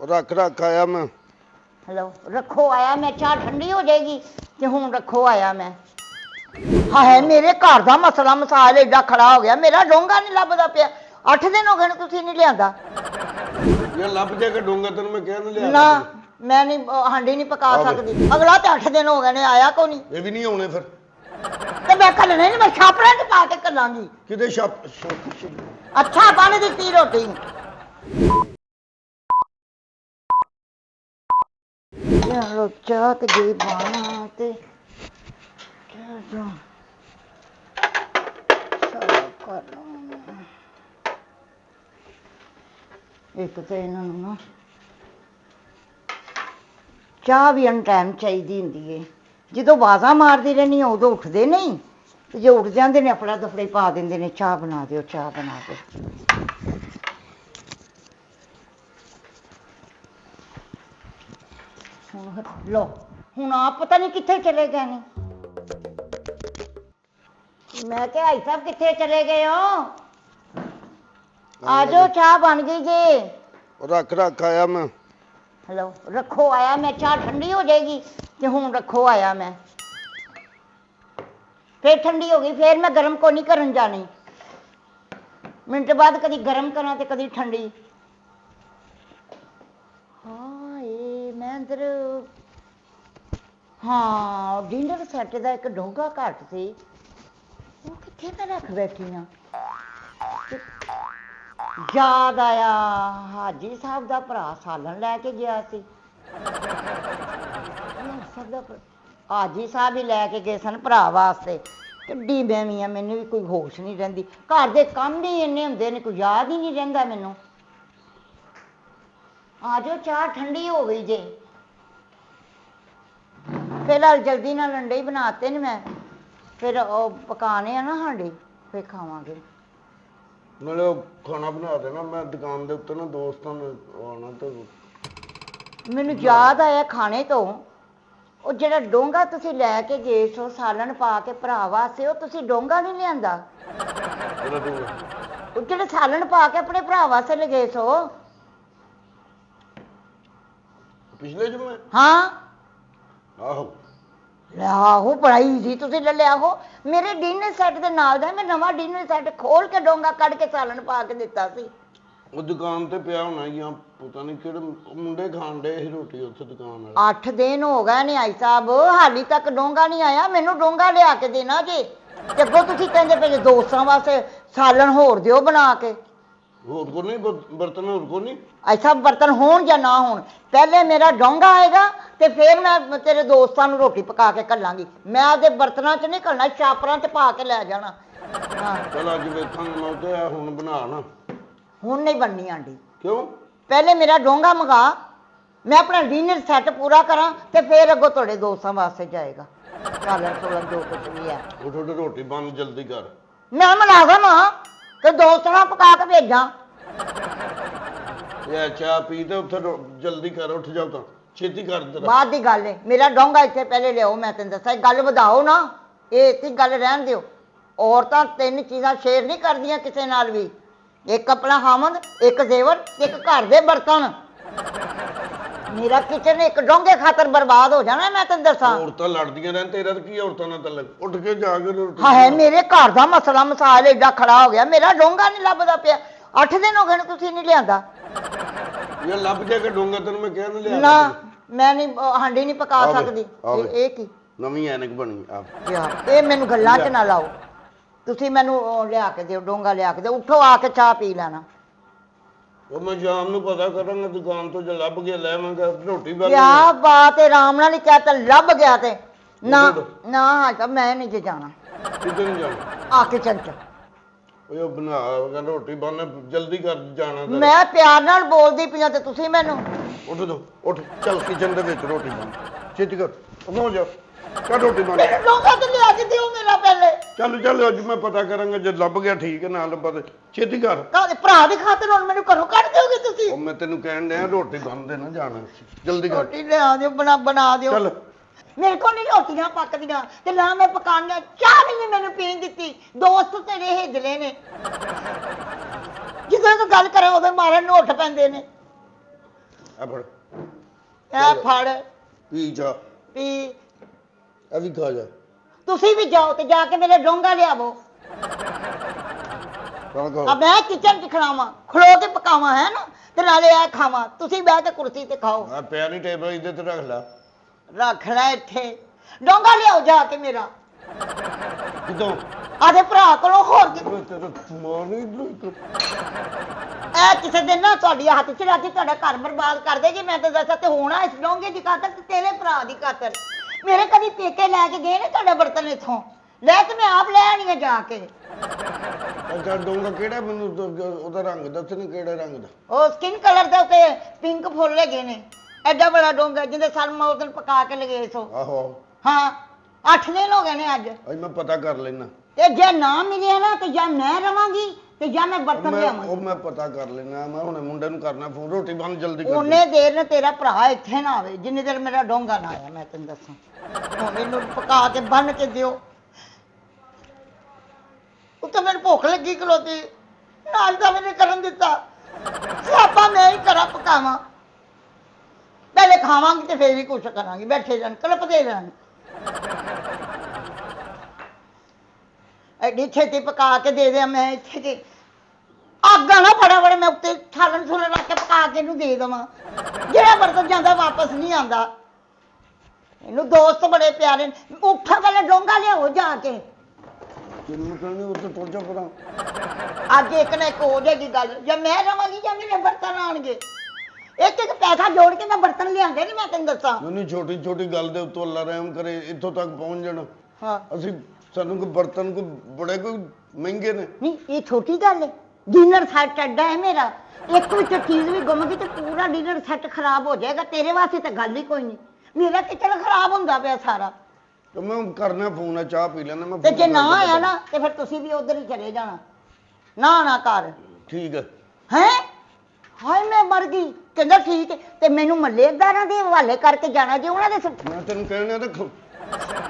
रख रख आया मैं। हेलो रखो आया मैं चाह ठंडी हो जाएगी ते हुण रखो आया मैं। हाय मेरे घर दा मसला मसाल एडा खड़ा हो गया मेरा डोंगा नहीं लभदा पिया 8 दिन हो गए तुसीं नहीं लियांदा। ये लब जाके डूंगा तेन मैं कह लिया ना मैं नहीं हांडी नहीं पका सकदी अगला ते 8 दिन हो गए ने आया को नहीं। ये भी नहीं होने फिर ते मैं कल नहीं मैं छापड़ा च पा के कलांगी किते शप अच्छा बन दित्ती रोटी। चलो चाह ते गई बाना ते एक तो इन्होंने ना चाह भी अनटाइम चाहिए होंगी है जो आवाज़ा मारती रहनी उदो उठते नहीं तो जो उठ जाते हैं अपना दफड़े पा देंगे ने चाह बना दो चाह बना दो। लो हूँ आप पता नहीं कितने चले गए ने मैं क्या भाई साहब कितने चले गए हो आ जाओ चाह बन गई जी। रख रख आया मैं। हेलो रखो आया मैं चाह ठंडी हो जाएगी ते हुण रखो आया मैं फिर ठंडी हो गई फिर मैं गर्म को नहीं करन जानी मिनट बाद कदी गर्म करा ते कदी ठंडी। हाँ ये मैं अंदर हाँ डिनर सैट का एक डोंगा घट सी वो कित्थे मैं रख बैठी हाँ याद आया हाजी साहब का भरा सालन लैके गया सी हाजी साहब ही लैके गए सन भरा वास्ते किड्डी बेमी आ मैनू भी कोई होश नहीं रहिंदी घर के काम ही इन्ने हुंदे ने कोई याद ही नहीं रहिंदा मैनू। आ जाओ चाह ठंडी हो गई जे फिलहाल जल्दी नाल अंडे ही बनाते ने मैं फिर पकाने आ ना हांडी फिर खावांगे। नाले खाना बना देना मैं दुकान के उत्ते ना दोस्तों ने आना तो मैनू याद आया खाने तो वो जेड़ा डोंगा तुसी लैके गए सो सालन पा के भरा वास्ते वो तुसी डोंगा नहीं लियांदा वो जेड़ा सालन पा के अपने भरा वास्ते ले गए सो पिछले जुम्मे हाँ आहो आहो बड़ा ईजी तुसी ले लिया हो मेरे डिनर सैट के नाल दा मैं नवा डिनर सैट खोल के डोंगा कढ़ के सालन पा के दिता सी वो दुकान ते पिया होना या पता नहीं किहड़े मुंडे खान डे ही रोटी उत्थे दुकान वाले 8 दिन हो गए ने आई साहब हाली तक डोंगा नहीं आया मैनू डोंगा लिया के देना जे ते अगों तुसी कहंदे पे दोस्तां वास्ते सालन होर दिओ बना के होर को नहीं बर्तन होर को नहीं ऐसा बर्तन होण या ना होण पहले मेरा डोंगा आएगा ते फिर मैं तेरे दोस्तां नूं रोटी पका के घल्लांगी मैं आपदे बर्तनां च नहीं घल्लना छापरां च पा के लै जाना। हाँ चल अज वेखांगे मैं ते हुण बना ना हुण नहीं बननी आंटी क्यों पहले मेरा डोंगा मंगा मैं अपना डिनर सैट पूरा करा ते फिर अगों तुहाडे दोस्तां वास्ते जाएगा सालन सोलन जो कुछ भी है उठ रोटी बन जल्दी कर मैं मुलाजम हाँ ते दोस्तां पका के भेजा ये चाह पी ते उत्थे जल्दी कर उठ जाओ तो छेती कर जरा बाद की गल है मेरा डोंगा इत्थे पहले लियाओ मैं तेन दसा गल वधाओ ना ये इतनी गल रहन दिओ औरतां 3 चीज़ां शेयर नहीं करदियां किसी नाल भी एक अपना हामद एक जेवर एक घर दे बर्तन मेरा किचन एक डोंगे खातर बर्बाद हो जाना मैं तेन दसा। औरतां लड़दियां रहन तेरा की औरतां नाल तलक उठ के जाके रोटी हाय मेरे घर दा मसला मसाल एडा खड़ा हो गया मेरा डोंगा नहीं लभदा पिया 8 दिन हो गए ने तुसीं नहीं लियांदा। ये लब जाके डूंगा तेन मैं कह लिया ना मैं नहीं हांडी नहीं पका सकदी ये की नवी ऐनक बनी आप यार ये मैनू गल्लां च ना लाओ तुसीं मैनू लिया के दिओ डोंगा लिया के दिओ उठो आके चाह पी लेना वो मैं शाम नूं पता करांगा दुकान तो जो लब गया लैवांगा रोटी बन क्या बात है राम नाल ही कहता लभ गया ते ना ना साहब मैं नहीं जे जाना किते नहीं जाना आके चल चल ਉਹ ਬਣਾ ਰੋਟੀ ਬਣ ਜਲਦੀ ਕਰ ਜਾਣਾ ਮੈਂ ਪਿਆਰ ਨਾਲ ਬੋਲਦੀ ਪਈਆਂ ਤੇ ਤੁਸੀਂ ਮੈਨੂੰ ਉੱਠ ਦੋ ਉੱਠ ਚੱਲ ਕਿਚਨ ਦੇ ਵਿੱਚ ਰੋਟੀ ਬਣ ਛੇਤੀ ਕਰ ਹੋ ਜਾ ਕਾ ਰੋਟੀ ਬਣ ਲੋਕਾਂ ਤੇ ਲਿਆ ਕੇ ਦਿਓ ਮੇਰਾ ਪਹਿਲੇ ਚੱਲ ਚੱਲ ਅੱਜ ਮੈਂ ਪਤਾ ਕਰਾਂਗਾ ਜੇ ਲੱਭ ਗਿਆ ਠੀਕ ਹੈ ਨਾ ਲੱਭਾ ਤੇ ਛੇਤੀ ਕਰ ਕਾਹਦੇ ਭਰਾ ਦੀ ਖਾਤਰ ਹੁਣ ਮੈਨੂੰ ਘਰੋਂ ਕੱਢ ਦਿਓਗੇ ਤੁਸੀਂ ਉਹ ਮੈਂ ਤੈਨੂੰ ਕਹਿਣ ਡਿਆ ਰੋਟੀ ਬਣ ਦੇ ਨਾ ਜਾਣਾ ਜਲਦੀ ਕਰ ਰੋਟੀ ਲਿਆ ਦਿਓ ਬਣਾ ਦਿਓ ਚੱਲ मेरे को नहीं रोटियां पकदियां ते ना मैं पकानियां चाह भी नहीं मैंने पीन दित्ती दोस्त तेरे हिजले ने जिदों कोई गल करे उदों मारे नोट पैंदे ने ਆ ਫੜ ਇਹ ਫੜ ਪੀ ਜਾ ਪੀ। ਆ ਵੀ ਖਾ ਜਾ। ਤੁਸੀਂ ਵੀ ਜਾਓ ਤੇ ਜਾ ਕੇ ਮੇਰੇ ਡੋਂਗਾ ਲਿਆਵੋ। ਆ ਮੈਂ ਕਿਚਨ ਚ ਖੜਾਵਾਂ, ਖਲੋ ਕੇ ਪਕਾਵਾਂ ਹੈ ਨਾ, ਤੇ ਨਾਲੇ ਆ ਖਾਵਾਂ। ਤੁਸੀਂ ਬਹਿ ਕੇ ਕੁਰਸੀ ਤੇ ਖਾਓ। ਆ ਪਿਆ ਨਹੀਂ ਟੇਬਲ ਇੱਧਰ ਤੇ ਰੱਖ ਲੈ। ਰੱਖਣਾ ਇੱਥੇ। ਡੋਂਗਾ ਲਿਆਓ ਜਾ ਕੇ ਮੇਰਾ। ਕਿਦੋਂ ਆਦੇ ਭਰਾ ਕੋਲੋਂ। ਹੋਰ ਕੀ ਤੇਰਾ ਮਾਰ ਨਹੀਂ ਇਹ ਕਿਸੇ ਦਿਨ ਨਾ ਤੁਹਾਡੀ ਹੱਥ ਚ ਰੱਖ ਕੇ ਤੁਹਾਡਾ ਘਰ ਬਰਬਾਦ ਕਰ ਦੇਗੀ। ਮੈਂ ਤਾਂ ਦੱਸਾਂ ਤੇ ਹੋਣਾ ਇਸ ਡੋਂਗੇ ਦੀ ਖਾਤਰ ਤੇ ਤੇਰੇ ਭਰਾ ਦੀ ਖਾਤਰ। ਮੇਰੇ ਕਦੀ ਪੇਕੇ ਲੈ ਕੇ ਗਏ ਨੇ ਤੁਹਾਡਾ ਬਰਤਨ ਇੱਥੋਂ? ਲੈ ਤੇ ਮੈਂ ਆਪ ਲੈ ਆਣੀ ਆ ਜਾ ਕੇ। ਅੱਛਾ ਡੋਂਗਾ ਕਿਹੜਾ, ਮੈਨੂੰ ਉਹਦਾ ਰੰਗ ਦੱਸ ਨੀ ਕਿਹੜੇ ਰੰਗ ਦਾ। ਉਹ ਸਕਿਨ ਕਲਰ ਦੇ ਉੱਤੇ ਪਿੰਕ ਫੁੱਲ ਲੱਗੇ ਨੇ। ਐਡਾ ਬੜਾ ਡੋਂਗਾ ਜਿਹਦੇ ਸਾਲ ਮੈਂ ਉਸ ਦਿਨ ਪਕਾ ਕੇ ਲਗੇ ਸੋ। ਆਹੋ ਹਾਂ 8 ਦਿਨ ਹੋ ਗਏ ਨੇ ਅੱਜ। ਮੈਂ ਪਤਾ ਕਰ ਲੈਣਾ। ਤੇ ਜੇ ਨਾ ਮਿਲਿਆ ਨਾ ਤੇ ਜਾਂ ਮੈਂ ਰਵਾਂਗੀ ਤੇ ਜਾਂ ਮੈਂ ਬਰਤਨ ਲਿਆਵਾਂਗੀ। ਉਹ ਮੈਂ ਪਤਾ ਕਰ ਲੈਣਾ। ਮੈਂ ਹੁਣੇ ਮੁੰਡੇ ਨੂੰ ਕਰਨਾ ਫੋਨ, ਰੋਟੀ ਬਣ ਜਲਦੀ ਕਰ। ਉਹਨੇ ਦੇਰ ਨੇ ਤੇਰਾ ਭਰਾ ਇੱਥੇ ਨਾ ਆਵੇ ਜਿੰਨੀ ਦੇਰ ਮੇਰਾ ਡੋਂਗਾ ਨਾ ਆਇਆ। ਮੈਂ ਤੈਨੂੰ ਦੱਸਾਂ ਹੁਣ ਇਹਨੂੰ ਪਕਾ ਕੇ ਬੰਨ ਕੇ ਦਿਓ। ਉੱਤੇ ਮੈਨੂੰ ਭੁੱਖ ਲੱਗੀ ਖਲੋਤੀ, ਨਾਸ਼ਤਾ ਵੀ ਨਹੀਂ ਕਰਨ ਦਿੱਤਾ। ਸਿਆਪਾ ਮੈਂ ਹੀ ਕਰਾਂ ਪਕਾਵਾਂ। ਪਹਿਲੇ ਖਾਵਾਂਗੀ ਤੇ ਫੇਰ ਵੀ ਕੁਛ ਕਰਾਂਗੀ। ਬੈਠੇ ਰਹਿਣ ਕਲਪਦੇ ਰਹਿਣ। ਐਡੀ ਛੇਤੀ ਪਕਾ ਕੇ ਦੇ ਦਿਆਂ ਮੈਂ ਇੱਥੇ ਕਿ ਅੱਗਾ ਨਾ ਫਟਾਫਟ ਮੈਂ ਉੱਤੇ ਥਾਲਣ ਥੁਲਣ ਰੱਖ ਕੇ ਪਕਾ ਕੇ ਇਹਨੂੰ ਦੇ ਦੇਵਾਂ। ਜਿਹੜਾ ਬਰਤਨ ਜਾਂਦਾ ਵਾਪਸ ਨਹੀਂ ਆਉਂਦਾ। ਇਹਨੂੰ ਦੋਸਤ ਬੜੇ ਪਿਆਰੇ ਨੇ। ਉੱਠਾ ਵਾਲਾ ਡੋਂਗਾ ਲਿਆਓ ਜਾ ਕੇ। ਕਿੰਨੂੰ ਕਹਿੰਦੇ ਉੱਤੇ ਤੁਰ ਜਾ ਪਰਾਂ। ਅੱਜ ਇੱਕ ਨਾ ਇੱਕ ਹੋ ਜਾਏਗੀ ਗੱਲ। ਜਾਂ ਮੈਂ ਰਵਾਂਗੀ ਜਾਂ ਮੇਰੇ ਬਰਤਨ ਆਉਣਗੇ। ਇੱਕ ਇੱਕ ਪੈਸਾ ਜੋੜ ਕੇ ਮੈਂ ਬਰਤਨ ਲਿਆਂਦੇ ਨਹੀਂ। ਮੈਂ ਤੈਨੂੰ ਦੱਸਾਂ ਨਹੀਂ ਛੋਟੀ ਛੋਟੀ ਗੱਲ ਦੇ ਉੱਤੋਂ ਅੱਲਾ ਰਹਿਮ ਕਰੇ ਇੱਥੋਂ ਤੱਕ ਪਹੁੰਚ ਜਾਣਾ। ਹਾਂ ਅਸੀਂ ਸਾਨੂੰ ਕੋਈ ਬਰਤਨ ਕੋਈ ਬੜੇ ਕੋਈ ਮਹਿੰਗੇ ਨੇ। ਨਹੀਂ ਇਹ ਛੋਟੀ ਗੱਲ ਹੈ। ਡਿਨਰ ਸੈੱਟ ਐਡਾ ਹੈ ਮੇਰਾ। ਇੱਕ ਵਿੱਚੋਂ ਚੀਜ਼ ਵੀ ਗੁੰਮ ਗਈ ਤੇ ਪੂਰਾ ਡਿਨਰ ਸੈੱਟ ਖਰਾਬ ਹੋ ਜਾਏਗਾ। ਤੇਰੇ ਵਾਸਤੇ ਤਾਂ ਗੱਲ ਹੀ ਕੋਈ ਨਹੀਂ। ਮੇਰਾ ਕਿਚਨ ਖਰਾਬ ਹੁੰਦਾ ਪਿਆ ਸਾਰਾ। ਤੇ ਮੈਂ ਕਰਨਾ ਫੋਨ, ਚਾਹ ਪੀ ਲੈਣਾ ਮੈਂ। ਤੇ ਜੇ ਨਾ ਆਇਆ ਨਾ ਤੇ ਫਿਰ ਤੁਸੀਂ ਵੀ ਉਧਰ ਹੀ ਚਲੇ ਜਾਣਾ। ਨਾ ਕਰ। ਠੀਕ ਹੈ। ਹੈ ਹਾਏ ਮੈਂ ਮਰ ਗਈ। ਕਹਿੰਦਾ ਠੀਕ ਹੈ ਤੇ ਮੈਨੂੰ ਮੱਲੇਦਾਰਾਂ ਦੇ ਹਵਾਲੇ ਕਰਕੇ ਜਾਣਾ। ਜੇ ਉਹਨਾਂ ਦੇ ਮੈਂ ਤੈਨੂੰ ਕਹਿਣਾ ਤੇ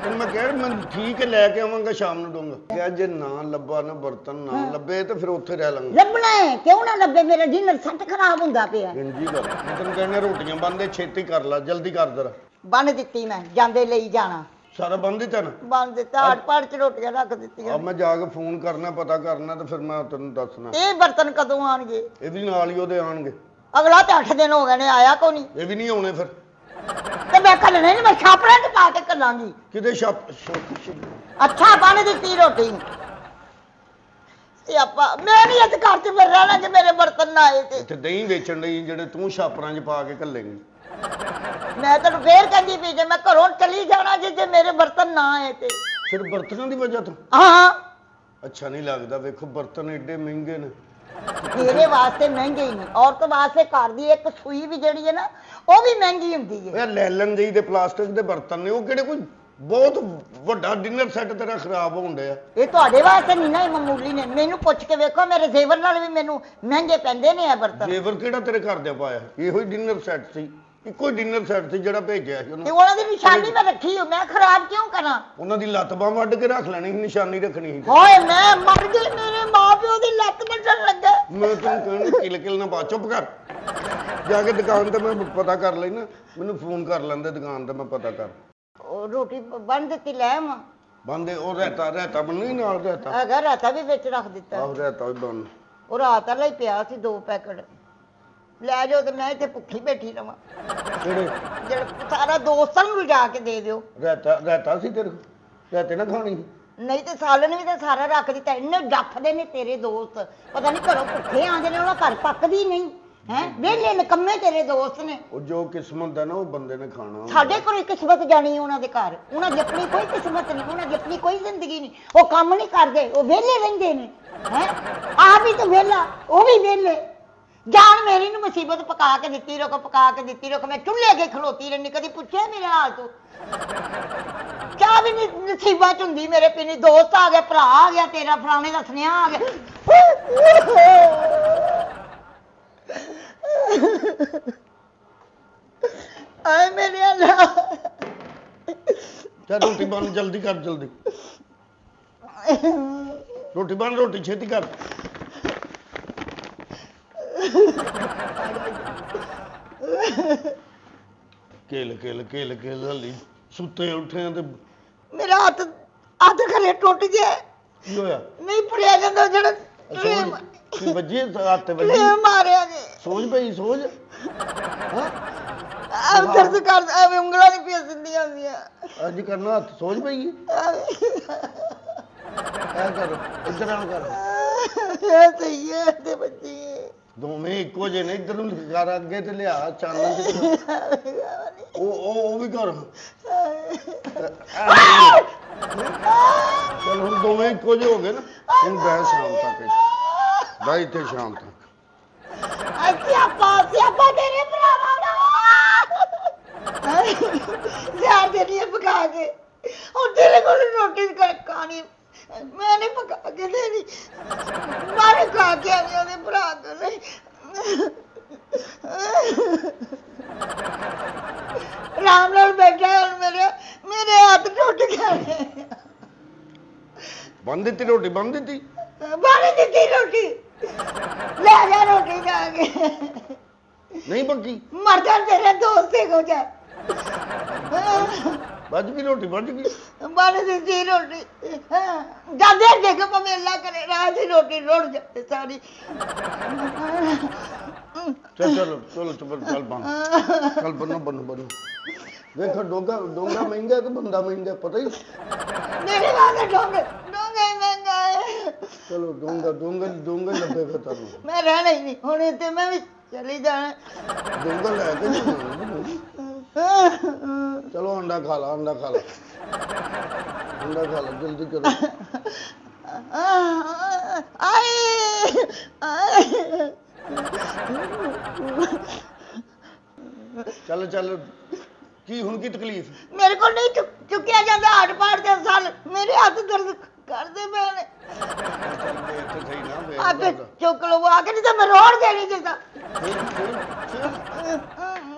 ਤੈਨੂੰ ਮੈਂ ਕਿਹਾ ਮੈਂ ਠੀਕ ਹੈ ਲੈ ਕੇ ਆਵਾਂਗਾ ਸ਼ਾਮ ਨੂੰ ਡੋਂਗਾ। ਕਿਹਾ ਜੇ ਨਾ ਲੱਭਾ ਨਾ ਬਰਤਨ ਨਾ ਲੱਭੇ ਤੇ ਫਿਰ ਉੱਥੇ ਰਹਿ ਲਾਂਗੇ। ਲੱਭਣਾ ਹੈ ਕਿਉਂ ਨਾ ਲੱਭੇ? ਮੇਰਾ ਡਿਨਰ ਸੈੱਟ ਖਰਾਬ ਹੁੰਦਾ ਪਿਆ। ਇੰਜੀ ਗੱਲ ਮੈਂ ਤੈਨੂੰ ਕਹਿਣਾ ਰੋਟੀਆਂ ਬੰਦੇ ਛੇਤੀ ਕਰ ਲੈ, ਜਲਦੀ ਕਰ ਜ਼ਰਾ। ਬੰਨ ਦਿੱਤੀ ਮੈਂ ਜਾਂਦੇ ਲਈ ਜਾਣਾ। ਸਾਰਾ ਬੰਦ ਦਿੱਤਾ ਨਾ? ਬੰਨ ਦਿੱਤਾ। ਆਟ ਪਾੜ ਚ ਰੋਟੀਆਂ ਰੱਖ ਦਿੱਤੀਆਂ। ਆ ਮੈਂ ਜਾ ਕੇ ਫੋਨ ਕਰਨਾ, ਪਤਾ ਕਰਨਾ ਤੇ ਫਿਰ ਮੈਂ ਤੈਨੂੰ ਦੱਸਣਾ। ਇਹ ਬਰਤਨ ਕਦੋਂ ਆਣਗੇ? ਇਹ ਵੀ ਨਾਲ ਹੀ ਉਹਦੇ ਆਣਗੇ। ਅਗਲਾ ਤੇ 8 ਦਿਨ ਹੋ ਗਏ ਨੇ ਆਇਆ ਕੋ ਨਹੀਂ। ਇਹ ਵੀ ਨਹੀਂ ਆਉਣੇ ਫਿਰ। ਤੇ ਮੈਂ ਘੱਲਣੇ ਨਹੀਂ। ਮੈਂ ਛਾਪੜਾਂ ਚ ਪਾ ਕੇ ਘੱਲਾਂਗੀ। ਕਿਤੇ ਅੱਛਾ ਬੰਨ ਦਿੱਤੀ ਰੋਟੀ। ਸਿਆਪਾ ਮੈਂ ਨਹੀਂ ਇਸ ਘਰ ਚ ਫਿਰ ਰਹਿਣਾ ਜੇ ਮੇਰੇ ਬਰਤਨ ਨਾ ਆਏ ਤੇ। ਇੱਥੇ ਦਹੀਂ ਵੇਚਣ ਲਈ ਜਿਹੜੇ ਤੂੰ ਛਾਪਰਾਂ 'ਚ ਪਾ ਕੇ ਘੱਲੇਂਗੀ। ਮੈਂ ਤੈਨੂੰ ਫੇਰ ਕਹਿੰਦੀ ਪਈ ਜੇ ਮੈਂ ਘਰੋਂ ਚਲੀ ਜਾਣਾ ਜੇ ਮੇਰੇ ਬਰਤਨ ਨਾ ਆਏ ਤੇ। ਫਿਰ ਬਰਤਨਾਂ ਦੀ ਵਜ੍ਹਾ ਤੋਂ? ਹਾਂ ਅੱਛਾ ਨਹੀਂ ਲੱਗਦਾ। ਵੇਖੋ ਬਰਤਨ ਏਡੇ ਮਹਿੰਗੇ ਨੇ। ਤੇਰੇ ਵਾਸਤੇ ਮਹਿੰਗੇ ਹੀ ਨੇ। ਔਰਤ ਵਾਸਤੇ ਘਰ ਦੀ ਇੱਕ ਸੂਈ ਵੀ ਜਿਹੜੀ ਹੈ ਨਾ ਉਹ ਵੀ ਮਹਿੰਗੀ ਹੁੰਦੀ ਹੈ। ਇਹ ਲੈਲਨ ਜਿਹੀ ਦੇ ਪਲਾਸਟਿਕ ਦੇ ਬਰਤਨ ਨੇ। ਉਹ ਕਿਹੜੇ ਕੋਈ ਬਹੁਤ ਵੱਡਾ ਡਿਨਰ ਸੈੱਟ ਤੇਰਾ ਖਰਾਬ ਹੋਣ ਡਿਆ। ਇਹ ਤੁਹਾਡੇ ਵਾਸਤੇ ਨਹੀਂ ਨਾ, ਇਹ ਮਾਮੂਲੀ ਨੇ। ਮੈਨੂੰ ਪੁੱਛ ਕੇ ਵੇਖੋ ਮੇਰੇ ਜ਼ੇਵਰ ਨਾਲ ਵੀ ਮੈਨੂੰ ਮਹਿੰਗੇ ਪੈਂਦੇ ਨੇ ਇਹ ਬਰਤਨ। ਜ਼ੇਵਰ ਕਿਹੜਾ ਤੇਰੇ ਘਰ ਦੇ ਪਾਇਆ? ਇਹੋ ਹੀ ਡਿਨਰ ਸੈੱਟ ਸੀ। ਇੱਕੋ ਹੀ ਡਿਨਰ ਸੈੱਟ ਸੀ ਜਿਹੜਾ ਭੇਜਿਆ ਸੀ ਤੇ ਉਹਨੂੰ। ਉਹਨਾਂ ਦੀ ਨਿਸ਼ਾਨੀ ਮੈਂ ਰੱਖੀ ਹੋ। ਮੈਂ ਖਰਾਬ ਕਿਉਂ ਕਰਾਂ? ਉਹਨਾਂ ਦੀ ਲੱਤ ਬਾਂਹ ਵੱਢ ਕੇ ਰੱਖ ਲੈਣੀ ਸੀ, ਨਿਸ਼ਾਨੀ ਰੱਖਣੀ ਸੀ। ਹਾਏ ਮੈਂ ਮਰ ਗਈ। ਮੇਰੇ ਮਾਂ ਪਿਓ ਦੀ ਲੱਤ ਵੱਢਣ ਲੱਗਾ। ਮੈਂ ਤੈਨੂੰ ਕਹਿਣਾ ਕਿਲ ਨਾ ਪਾ। ਚੁੱਪ ਕਰ। ਜਾ ਕੇ ਦੁਕਾਨ ਤੇ ਮੈਂ ਪਤਾ ਕਰ ਲੈਣਾ। ਮੈਨੂੰ ਫੋਨ ਕਰ ਲੈਂਦੇ ਦੁਕਾਨ ਤੇ, ਮੈਂ ਪਤਾ ਕਰ। ਉਹ ਰੋਟੀ ਬੰਨ ਦਿੱਤੀ ਲੈ ਆਵਾਂ। ਬੰਦੇ ਉਹ ਰਹਿਤਾ ਬੰਨੀ ਨਾਲ ਰਹਿਤਾ। ਹੈਗਾ ਰਾਤਾ ਵੀ ਵਿੱਚ ਰੱਖ ਦਿੱਤਾ। ਆਹ ਰਹਿਤਾ ਵੀ ਬੰਨ। ਉਹ ਰਾਤ ਵਾਲਾ ਹੀ ਪਿਆ ਸੀ 2 ਪੈਕਟ। ਲੈ ਜਾਓ ਤੇ ਮੈਂ ਇੱਥੇ ਭੁੱਖੀ ਬੈਠੀ ਰਵਾਂ। ਕਿਹੜੇ? ਜਿਹੜਾ ਸਾਰਾ ਦੋਸਤਾਂ ਨੂੰ ਲਿਜਾ ਕੇ ਦੇ ਦਿਓ। ਰਹਿਤਾ ਸੀ ਤੇਰੇ ਕੋਲ? ਰਹਿਤੇ ਨਾ ਖਾਣੀ ਸੀ। ਨਹੀਂ ਤੇ ਸਾਲਨ ਵੀ ਤਾਂ ਸਾਰਾ ਰੱਖ ਦਿੱਤਾ। ਇੰਨੇ ਡੱਫਦੇ ਨੇ ਤੇਰੇ ਦੋਸਤ। ਪਤਾ ਨਹੀਂ ਘਰੋਂ ਭੁੱਖੇ ਆਉਂਦੇ ਨੇ। ਉਹਨਾਂ ਘਰ ਪੱਕਦੀ ਨਹੀਂ ਹੈ। ਵਿਹਲੇ ਨਿਕੰਮੇ ਤੇਰੇ ਦੋਸਤ ਨੇ। ਉਹ ਜੋ ਕਿਸਮਤ ਹੈ ਨਾ ਉਹ ਬੰਦੇ ਨੇ ਖਾਣਾ। ਸਾਡੇ ਕੋਲ ਕਿਸਮਤ ਜਾਣੀ ਉਹਨਾਂ ਦੇ ਘਰ। ਉਹਨਾਂ ਦੀ ਆਪਣੀ ਕੋਈ ਕਿਸਮਤ ਨਹੀਂ। ਉਹਨਾਂ ਦੀ ਆਪਣੀ ਕੋਈ ਜ਼ਿੰਦਗੀ ਨਹੀਂ। ਉਹ ਕੰਮ ਨਹੀਂ ਕਰਦੇ। ਉਹ ਵਿਹਲੇ ਰਹਿੰਦੇ ਨੇ ਹੈ। ਆਪ ਵੀ ਤਾਂ ਵਿਹਲਾ, ਉਹ ਵੀ ਵਿਹਲੇ। ਜਾਨ ਮੇਰੀ ਨੂੰ ਮੁਸੀਬਤ ਪਕਾ ਕੇ ਦਿੱਤੀ ਰੋਕੋ, ਪਕਾ ਕੇ ਦਿੱਤੀ ਰੋਕੋ। ਮੈਂ ਚੁੱਲ੍ਹੇ ਅੱਗੇ ਖਲੋਤੀ ਰਹਿੰਦੀ। ਕਦੀ ਪੁੱਛਿਆ ਮੇਰੇ ਹਾਲ ਤੋਂ? ਚਾਹ ਵੀ ਨਹੀਂ ਨਸੀਬਾਂ ਚ ਹੁੰਦੀ ਮੇਰੇ ਪੀਣੀ। ਦੋਸਤ ਆ ਗਿਆ, ਭਰਾ ਆ ਗਿਆ, ਤੇਰਾ ਫਲਾਣੇ ਦਾ ਸੁਨੇਹਾ ਆ ਗਿਆ। ਆਏ ਮੇਰੇ ਅੱਲਾ। ਤੇ ਰੋਟੀ ਬਣ ਜਲਦੀ ਕਰ, ਜਲਦੀ ਰੋਟੀ ਬਣ, ਰੋਟੀ ਛੇਤੀ ਕਰ। ਕਿਲ ਹਲੀ ਸੁੱਤੇ ਉੱਠੇ ਆ ਤੇ ਮੇਰਾ ਹੱਥ ਘਰੇ ਟੁੱਟ ਗਿਆ। ਕੀ ਹੋਇਆ? ਨਹੀਂ ਫੜਿਆ ਜਾਂਦਾ ਜਿਹੜਾ ਕੀ ਵੱਜੀ ਹੱਥ ਤੇ ਵੱਜੀ? ਮਾਰਿਆ ਜੀ। ਸੋਝ ਪਈ ਸੋਝ? ਆ ਦਰਦ ਕਰ ਐਵੇਂ ਉਂਗਲਾਂ ਨਹੀਂ ਪਿਆ ਸਿੰਦੀਆਂ ਹੁੰਦੀਆਂ। ਅੱਜ ਕਰਨਾ ਹੱਥ ਸੋਝ ਪਈ ਐ ਕਰ ਇੱਧਰ ਆ ਕਰ। ਇਹ ਸਹੀ ਹੈ ਤੇ ਬੱਚੀ ਦੋਵੇਂ ਇੱਕੋ ਜਿਹੇ ਨੇ। ਇੱਧਰ ਨੂੰ ਕਰ ਅੱਗੇ ਤੇ ਲਿਆ ਚਾਨਣ ਚ। ਉਹ ਵੀ ਕਰ। ਚਲ ਹੁਣ ਦੋਵੇਂ ਇੱਕੋ ਜਿਹੇ ਹੋ ਗਏ ਨਾ। ਹੁਣ ਬਹਿ ਸ਼ਾਮ ਤੱਕ ਬਹਿ ਇੱਥੇ ਸ਼ਾਮ ਤੱਕ। ਸਿਆਪਾ ਤੇਰੇ ਭਰਾਵਾਂ ਦਾ ਯਾਰ ਤੇਰੀ ਪਕਾ ਕੇ ਹੁਣ ਤੇਰੇ ਕੋਲ ਰੋਟੀ ਖਾਣੀ ਮੈਂ ਨਹੀਂ ਪਕਾ ਕੇ ਦੇਣੀ। ਮਾਰੇ ਖਾ ਕੇ ਆਈ ਉਹਦੇ ਭਰਾ ਕੋਲ। ਰਾਮ ਨਾਲ ਬੈਠਾ ਹੁਣ ਮੇਰੇ ਹੱਥ ਟੁੱਟ ਗਏ। ਬੰਨ ਦਿੱਤੀ ਰੋਟੀ? ਬੰਨ ਦਿੱਤੀ? ਬੰਨ ਦਿੱਤੀ ਰੋਟੀ। ਲੈ ਜਾ ਰੋਟੀ ਜਾ ਕੇ। ਨਹੀਂ ਪੱਕੀ? ਮਰ ਜਾ ਤੇਰੇ ਦੋਸਤ ਹੋ ਜਾ। ਵੱਜ ਗਈ ਰੋਟੀ? ਵੱਜ ਗਈ? ਬੰਨ ਦਿੱਤੀ ਰੋਟੀ। ਜਾਂਦੇ ਦੇਖ ਭਾਵੇਂ ਅੱਲਾ ਕਰੇ ਰਾਤ ਦੀ ਰੋਟੀ ਰੁੜ ਜਾਵੇ ਸਾਰੀ। ਚਲੋ ਚੱਲ ਬੰਨੋ। ਵੇਖੋ ਡੋਂਗਾ ਮਹਿੰਗਾ ਕਿ ਬੰਦਾ ਮਹਿੰਗਾ ਪਤਾ ਹੀ। ਮੇਰੇ ਵਾਂਗ ਡੋਂਗੇ ਮਹਿੰਗਾ ਹੈ। ਚਲੋ ਡੋਂਗਾ ਲੱਭੇਗਾ ਤੁਹਾਨੂੰ। ਮੈਂ ਰਹਿਣਾ ਹੀ ਨਹੀਂ ਹੁਣ ਇੱਥੇ। ਮੈਂ ਵੀ ਚਲੀ ਜਾਣਾ। ਡੋਂਗਾ ਲੈ ਕੇ ਚਲੋ ਅੰਡਾ ਖਾ ਲਾ ਜਲਦੀ ਕਰੋ। ਚੱਲ ਕੀ ਹੁਣ ਕੀ ਤਕਲੀਫ? ਮੇਰੇ ਕੋਲ ਨਹੀਂ ਚੁੱਕਿਆ ਜਾਂਦਾ। ਹੱਡ ਪਾੜ ਦੇ ਸਾਲ ਮੇਰੇ ਹੱਥ ਦਰਦ ਕਰਦੇ ਪਏ ਨੇ। ਇੱਥੇ ਸਹੀ ਨਾ ਆ ਕੇ ਚੁੱਕ ਲਓ ਆ ਕੇ, ਨਹੀਂ ਤਾਂ ਮੈਂ ਰੋੜ ਦੇਣੀ ਜਿੱਦਾਂ।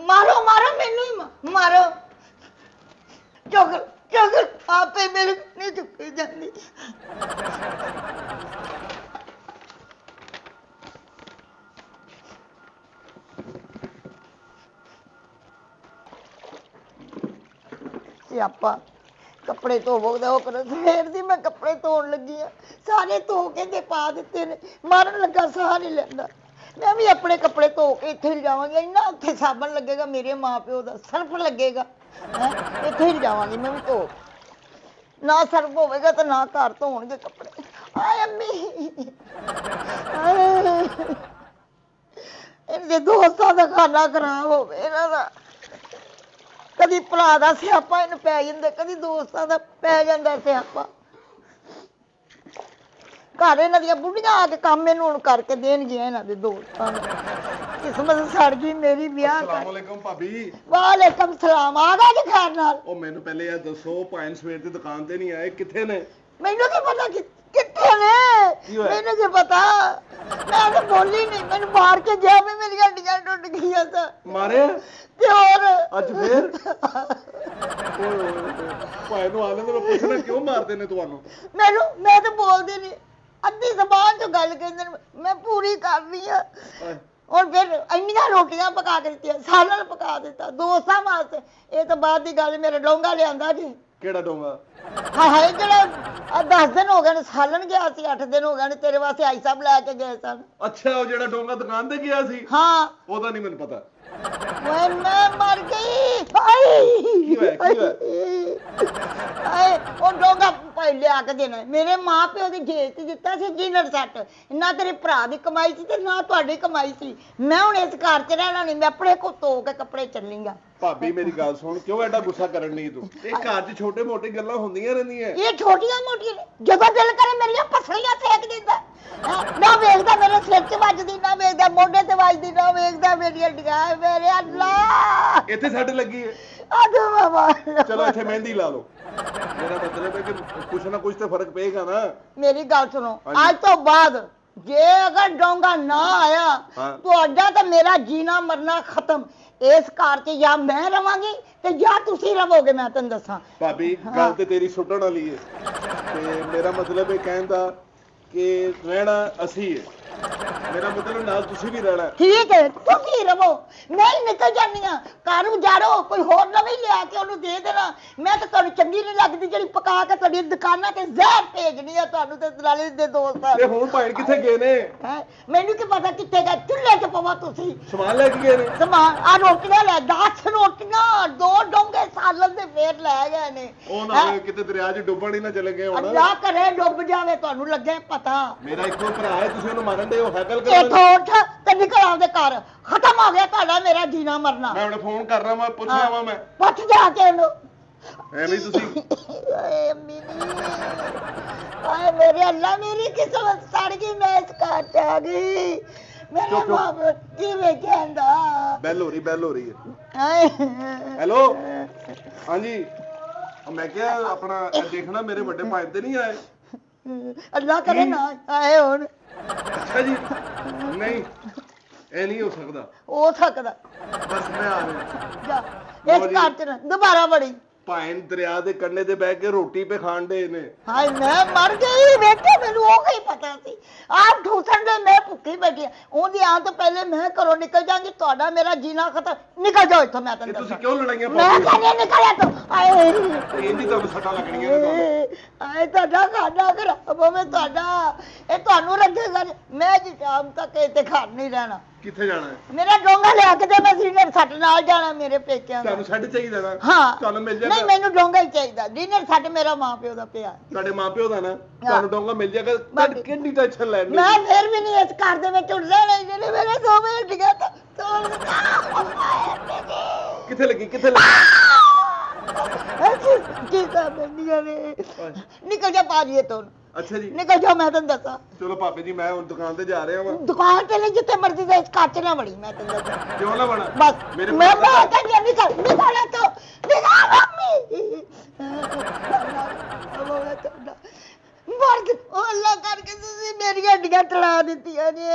ਮਾਰੋ ਮੈਨੂੰ ਹੀ ਮਾਰੋ। ਚੁੱਕ ਆਪੇ ਮੇਰੇ ਨਹੀਂ ਚੁੱਕੀ ਜਾਂਦੀ। ਸਿਆਪਾ ਕੱਪੜੇ ਧੋਵੋ ਉਹ ਕਰੋ। ਸਵੇਰ ਦੀ ਮੈਂ ਕੱਪੜੇ ਧੋਣ ਲੱਗੀ ਆ, ਸਾਰੇ ਧੋ ਕੇ ਤੇ ਪਾ ਦਿੱਤੇ ਨੇ। ਮਾਰਨ ਲੱਗਾ ਸਾਹ ਨਹੀਂ ਲੈਂਦਾ। ਮੈਂ ਵੀ ਆਪਣੇ ਕੱਪੜੇ ਧੋ ਕੇ ਇੱਥੇ ਹੀ ਜਾਵਾਂਗੀ। ਇੰਨਾ ਉੱਥੇ ਸਾਬਣ ਲੱਗੇਗਾ ਮੇਰੇ ਮਾਪਿਓ ਦਾ, ਸਰਫ ਲੱਗੇਗਾ। ਇੱਥੇ ਹੀ ਜਾਵਾਂਗੀ ਮੈਂ ਵੀ ਧੋ। ਨਾ ਸਰਫ ਹੋਵੇਗਾ ਤਾਂ ਨਾ ਘਰ ਧੋਣਗੇ ਕੱਪੜੇ। ਆਏ ਅੰਮੀ ਇਹਦੇ ਦੋਸਤਾਂ ਦਾ ਖਾਣਾ ਖਰਾਬ ਹੋਵੇ ਇਹਨਾਂ ਦਾ। ਕਦੀ ਭਰਾ ਦਾ ਸਿਆਪਾ ਇਹਨੂੰ ਪੈ ਜਾਂਦਾ, ਕਦੀ ਦੋਸਤਾਂ ਦਾ ਪੈ ਜਾਂਦਾ ਸਿਆਪਾ। ਘਰ ਇਹਨਾਂ ਦੀਆਂ ਬੁੱਢੀਆਂ ਆ ਕੇ ਕੰਮ ਇਹਨੂੰ ਹੁਣ ਕਰਕੇ ਦੇਣਗੀਆਂ ਇਹਨਾਂ ਦੇ ਦੋਸਤਾਂ ਦਾ। ਕਿਸਮਤ ਸੜ ਗਈ ਮੇਰੀ ਵਿਆਹ ਕਰ। अस्सलामुअलैकुम भाभी। ਵਾਲੇਕਮ ਸਲਾਮ। ਆ ਗਏ ਜੀ ਖੈਰ ਨਾਲ? ਉਹ ਮੈਨੂੰ ਪਹਿਲੇ ਇਹ ਦੱਸੋ ਭਾਈ ਸਵੇਰ ਦੀ ਦੁਕਾਨ ਤੇ ਨਹੀਂ ਆਏ, ਕਿੱਥੇ ਨੇ? ਮੈਨੂੰ ਕੀ ਪਤਾ ਕਿੱਥੇ ਨੇ? ਮੈਨੂੰ ਕੀ ਪਤਾ, ਮੈਂ ਤਾਂ ਬੋਲੀ ਨਹੀਂ। ਮੈਨੂੰ ਮਾਰ ਕੇ ਗਿਆ ਵੀ ਮੇਰੀਆਂ ਹੱਡੀਆਂ ਟੁੱਟ ਗਈਆਂ ਤਾਂ। ਮਾਰੇ ਤੇ ਹੋਰ ਅੱਜ ਫੇਰ ਭਾਈ ਨੂੰ ਆਲੇ ਤੇ ਮੈਂ ਪੁੱਛਣਾ ਕਿਉਂ ਮਾਰਦੇ ਨੇ ਤੁਹਾਨੂੰ? ਮੈਂ ਤਾਂ ਬੋਲਦੀ ਨਹੀਂ। ਅੱਧੀ ਜ਼ਬਾਨ ਤੋਂ ਗੱਲ ਕਹਿੰਦੇ ਨੇ, ਮੈਂ ਪੂਰੀ ਕਰ ਰਹੀ ਆ। ਹੁਣ ਫਿਰ ਇੰਨੀਆਂ ਰੋਟੀਆਂ ਪਕਾ ਕੇ ਦਿੱਤੀਆਂ, ਸਾਲਨ ਪਕਾ ਦਿੱਤਾ ਦੋਸਤਾਂ ਵਾਸਤੇ। ਇਹ ਤਾਂ ਬਾਅਦ ਦੀ ਗੱਲ। ਮੇਰੇ ਡੋਂਗਾ ਲਿਆਂਦਾ ਜੀ। ਕਿਹੜਾ ਡੋਂਗਾ? ਹਾਏ ਜਿਹੜਾ 10 ਦਿਨ ਹੋ ਗਏ ਨੇ ਸਾਲਨ ਗਿਆ ਸੀ, 8 ਦਿਨ ਹੋ ਗਏ ਨੇ ਤੇਰੇ ਵਾਸਤੇ ਆਈ ਸਾਹਿਬ ਲੈ ਕੇ ਗਏ ਸਨ। ਅੱਛਾ, ਉਹ ਜਿਹੜਾ ਡੋਂਗਾ ਦੁਕਾਨ ਤੇ ਗਿਆ ਸੀ? ਹਾਂ। ਉਹਦਾ ਨਹੀਂ ਮੈਨੂੰ ਪਤਾ। ਓਏ ਮੈਂ ਮਰ ਗਈ। ਹਾਏ ਕੀ ਹੋਇਆ? ਹਾਏ ਉਹ ਡੋਂਗਾ ਭਾਈ ਲਿਆ ਕੇ ਦੇਣਾ। ਮੇਰੇ ਮਾਂ ਪਿਓ ਦੀ ਜੇਬ ਤੇ ਦਿੱਤਾ ਸੀ ਡਿਨਰ ਸੈੱਟ। ਨਾ ਤੇਰੇ ਭਰਾ ਦੀ ਕਮਾਈ ਸੀ ਤੇ ਨਾ ਤੁਹਾਡੀ ਕਮਾਈ ਸੀ। ਮੈਂ ਹੁਣ ਇਸ ਘਰ 'ਚ ਰਹਿਣਾ ਨਹੀਂ। ਮੈਂ ਆਪਣੇ ਕੋ ਧੋ ਕੇ ਕੱਪੜੇ ਚੱਲੀਂਗਾ। ਭਾਬੀ ਮੇਰੀ ਗੱਲ ਸੁਣ, ਕਿਉਂ ਐਡਾ ਗੁੱਸਾ ਕਰਨ ਨਹੀਂ ਤੂੰ? ਇਹ ਘਰ 'ਚ ਛੋਟੇ ਮੋਟੇ ਗੱਲਾਂ ਹੁੰਦੀਆਂ ਰਹਿੰਦੀਆਂ। ਇਹ ਛੋਟੀਆਂ ਮੋਟੀਆਂ ਜਦੋਂ ਦਿਲ ਕਰੇ ਮੇਰੀਆਂ ਪਸਲੀਆਂ ਸੇਕ ਦਿੰਦਾ। ਨਾ ਵੇਖਦਾ ਮੇਰੇ ਸਿਰ 'ਚ ਵੱਜਦੀ, ਨਾ ਵੇਖਦਾ ਮੋਢੇ ਤੇ ਵੱਜਦੀ, ਨਾ ਵੇਖਦਾ ਮੇਰੀ ਹੱਡੀਆਂ। ਮੇਰੇ ਅੱਲਾ ਇੱਥੇ ਸੱਟ ਲੱਗੀ ਹੈ। ਆਜੋ ਬਾਬਾ। ਚਲੋ ਇੱਥੇ ਮਹਿੰਦੀ ਲਾ ਲਓ। ਮੇਰਾ ਮਤਲਬ ਹੈ ਕਿ ਕੁਛ ਨਾ ਕੁਛ ਤਾਂ ਫਰਕ ਪਏਗਾ ਨਾ। ਮੇਰੀ ਗੱਲ ਸੁਣੋ, ਅੱਜ ਤੋਂ ਬਾਅਦ ਜੇ ਅਗਰ ਡੋਂਗਾ ਨਾ ਆਇਆ ਤੁਹਾਡਾ ਤਾਂ ਮੇਰਾ ਜੀਣਾ ਮਰਨਾ ਖਤਮ। ਇਸ ਘਰ 'ਚ ਜਾਂ ਮੈਂ ਰਵਾਂਗੀ ਤੇ ਜਾਂ ਤੁਸੀਂ ਰਵੋਗੇ। ਮੈਂ ਤੈਨੂੰ ਦੱਸਾਂ ਭਾਬੀ, ਗੱਲ ਤੇ ਤੇਰੀ ਸੁੱਟਣ ਵਾਲੀ ਹੈ ਤੇ ਮੇਰਾ ਮਤਲਬ ਇਹ ਕਹਿਣ ਦਾ ਕਿ ਰਹਿਣਾ ਅਸੀਂ ਹੈ। ਮੇਰਾ ਮਤਲਬ ਨਾਲ ਤੁਸੀਂ ਵੀ ਰਹਿਣਾ। ਠੀਕ ਹੈ ਤੁਸੀਂ ਰਵੋ, ਮੈਂ ਹੀ ਨਿਕਲ ਜਾਂਦੀ ਹਾਂ। ਘਰ ਉਜਾੜੋ, ਕੋਈ ਹੋਰ ਨਵੀਂ ਲਿਆ ਕੇ ਉਹਨੂੰ ਦੇ ਦੇਣਾ। ਮੈਂ ਤਾਂ ਤੁਹਾਨੂੰ ਚੰਗੀ ਨਹੀਂ ਲੱਗਦੀ ਜਿਹੜੀ ਪਕਾ ਕੇ ਤੁਹਾਡੀ ਦੁਕਾਨਾਂ ਤੇ ਜ਼ਹਿਰ ਭੇਜਣੀ ਆ ਤੁਹਾਨੂੰ ਤੇ ਦਲਾਲੀ ਦੇ ਦੋਸਤਾਂ ਤੇ ਹੁਣ ਭਾਈ ਕਿੱਥੇ ਗਏ ਨੇ? ਮੈਨੂੰ ਕੀ ਪਤਾ ਕਿੱਥੇ ਗਏ, ਚੁੱਲ੍ਹੇ 'ਚ ਪਵਾ ਤੁਸੀਂ ਸਮਾਨ ਲੈ ਕੇ ਗਏ ਨੇ? ਸਮਾਨ ਆ ਰੋਟੀਆਂ ਲੈ 10 ਰੋਟੀਆਂ 2 ਡੋਂਗੇ ਸਾਲਨ ਦੇ ਫੇਰ ਲੈ ਗਏ ਨੇ। ਉਹ ਨਾ ਕਿਤੇ ਦਰਿਆ 'ਚ ਡੁੱਬਣ ਹੀ ਨਾ ਚਲੇ ਗਏ ਹੁਣ। ਅੱਲਾ ਕਰੇ ਡੁੱਬ ਜਾਵੇ, ਤੁਹਾਨੂੰ ਲੱਗੇ ਪਤਾ। ਮੇਰਾ ਇੱਕੋ ਭਰਾ ਹੈ, ਤੁਸੀਂ ਉਹਨੂੰ ਮਾਰਨ ਦੇ ਹੋ ਹੈਕਲ ਇੱਥੋਂ ਉੱਠ ਤੇ ਨਿਕਲ ਆਉਂਦੇ ਘਰ, ਖਤਮ ਹੋ ਗਿਆ ਤੁਹਾਡਾ ਮੇਰਾ ਜੀਣਾ ਮਰਨਾ। ਮੈਂ ਹੁਣ ਫੋਨ ਕਰ ਰਹਾ, ਮੈਂ ਪੁੱਛ ਰਿਹਾ ਮੈਂ। ਪੁੱਛ ਜਾ ਕੇ ਉਹਨੂੰ। ਐਵੇਂ ਤੁਸੀਂ ਆਏ ਅੰਮੀ ਆਏ ਮੇਰੇ ਅੱਲਾ, ਮੇਰੀ ਕਿਸਮਤ ਸੜ ਗਈ, ਮੈਂ ਇਸ ਘਰ 'ਚ ਆ ਗਈ। ਮੇਰੇ ਬਾਪ ਕਿਵੇਂ ਕਹਿੰਦਾ? ਬੈਲ ਹੋ ਰਹੀ ਹੈ। ਆਏ ਹੈਲੋ ਹਾਂਜੀ, ਮੈਂ ਕਿਹਾ ਆਪਣਾ ਇਹ ਦੇਖਣਾ ਮੇਰੇ ਵੱਡੇ ਭਾਈ ਤੇ ਨਹੀਂ ਆਏ? ਅੱਲਾ ਕਰੇ ਨਾ ਆਏ ਹੁਣ। ਅੱਛਾ ਜੀ, ਨਹੀਂ ਇਹ ਨਹੀਂ ਹੋ ਸਕਦਾ। ਹੋ ਸਕਦਾ, ਬਸ ਮੈਂ ਆ ਰਿਹਾ। ਜਾ ਇਸ ਘਰ 'ਚ ਨਾ ਦੁਬਾਰਾ ਬੜੀ। ਭਾਈ ਦਰਿਆ ਦੇ ਕੰਢੇ ਤੇ ਬਹਿ ਕੇ ਰੋਟੀ ਪੇ ਖਾਣ ਦੇ ਨੇ। ਹਾਏ ਮੈਂ ਮਰ ਗਈ ਬੇਟੇ, ਮੈਨੂੰ ਉਹ ਹੀ ਪਤਾ ਸੀ ਆਪ ਠੂਸਣ ਦੇ ਮੈਂ ਭੁੱਖੀ ਬੈਠੀ ਆ। ਉਹਦੀ ਆਉਣ ਤੋਂ ਪਹਿਲੇ ਮੈਂ ਘਰੋਂ ਨਿਕਲ ਜਾਂਗੀ, ਤੁਹਾਡਾ ਮੇਰਾ ਜੀਣਾ ਖਤਮ। ਨਿਕਲ ਜਾਓ ਇੱਥੋਂ, ਮੈਂ ਤੈਨੂੰ ਤੁਸੀਂ ਕਿਉਂ ਲੜਾਈਆਂ ਮੈਂ ਕਹਿੰਦੀ ਨਿਕਲਿਆ ਤੂੰ। ਆਏ ਇਹਦੀ ਤੁਹਾਨੂੰ ਸੱਟਾਂ ਲੱਗਣੀਆਂ ਨੇ ਤੁਹਾਨੂੰ। ਆਏ ਤੁਹਾਡਾ ਖਾਣਾ ਖਰਾਬ ਹੋਵੇ ਤੁਹਾਡਾ, ਇਹ ਤੁਹਾਨੂੰ ਰੱਖੇਗਾ। ਮੈਂ ਜੀ ਸ਼ਾਮ ਤੱਕ ਇੱਥੇ ਘਰ ਨਹੀਂ ਰਹਿਣਾ। ਕਿੱਥੇ ਜਾਣਾ ਹੈ? ਮੇਰਾ ਡੋਂਗਾ ਲਿਆ ਕੇ ਤੇ ਮੈਂ ਸੀਨੀਅਰ ਸੱਟ ਨਾਲ ਜਾਣਾ ਮੇਰੇ ਪੇਕਿਆਂ ਦਾ। ਤੁਹਾਨੂੰ ਛੱਡ ਚਾਹੀਦਾ ਨਾ? ਹਾਂ ਤੁਹਾਨੂੰ ਮਿਲ ਨਹੀਂ, ਜਾਏਗਾ। ਮੈਨੂੰ ਡੋਂਗਾ ਹੀ ਚਾਹੀਦਾ। ਡਿਨਰ ਸੱਟ ਮੇਰਾ ਮਾਂ ਪਿਓ ਦਾ ਪਿਆ। ਤੁਹਾਡੇ ਮਾਪਿਓ ਦਾ ਨਾ, ਤੁਹਾਨੂੰ ਡੋਂਗਾ ਮਿਲ ਜਾਏਗਾ। ਤੁਹਾਡੀ ਕਿੰਨੀ ਟੈਨਸ਼ਨ ਲੈਣੀ? ਮੈਂ ਫਿਰ ਵੀ ਨਹੀਂ ਇਸ ਘਰ ਦੇ ਵਿੱਚ ਉੱਡਣਾ ਨਹੀਂ। ਜਿਹੜੇ ਮੇਰੇ ਦੋਵੇਂ ਉੱਡ ਗਏ ਤਾਂ ਕਿੱਥੇ ਲੱਗੀ? ਕਿੱਥੇ ਲੱਗੀ? ਕੀ ਕਰ ਬੰਦੀਆਂ ਨੇ। ਨਿਕਲ ਜਾ ਪਾਜੀਏ ਤੋਂ। ਅੱਛਾ ਜੀ, ਨਿਕਲ ਜਾ, ਮੈਂ ਤੈਨੂੰ ਦੱਸਾਂ। ਚਲੋ ਭਾਪੇ ਜੀ, ਮੈਂ ਹੁਣ ਦੁਕਾਨ ਤੇ ਜਾ ਰਿਹਾ ਵਾਂ। ਦੁਕਾਨ ਤੇ ਨਹੀਂ, ਜਿੱਥੇ ਮਰਜ਼ੀ ਜਾ, ਇਸ ਕੱਚ ਨਾ ਵੜੀ। ਮੈਂ ਤੈਨੂੰ ਦੱਸਾਂ ਕਿਉਂ ਨਾ ਬਣਾ? ਬਸ ਮੇਰੇ ਮੈਂ ਕਹਿੰਦੀ ਨਿਕਲ ਨਿਕਲ ਇੱਥੋਂ, ਨਿਕਲ ਮੰਮੀ। ਮਰ ਗਈ। ਉਹ ਅੱਲਾ ਕਰਕੇ ਤੁਸੀਂ ਮੇਰੀਆਂ ਹੱਡੀਆਂ ਤੜਾ ਦਿੱਤੀਆਂ ਨੇ।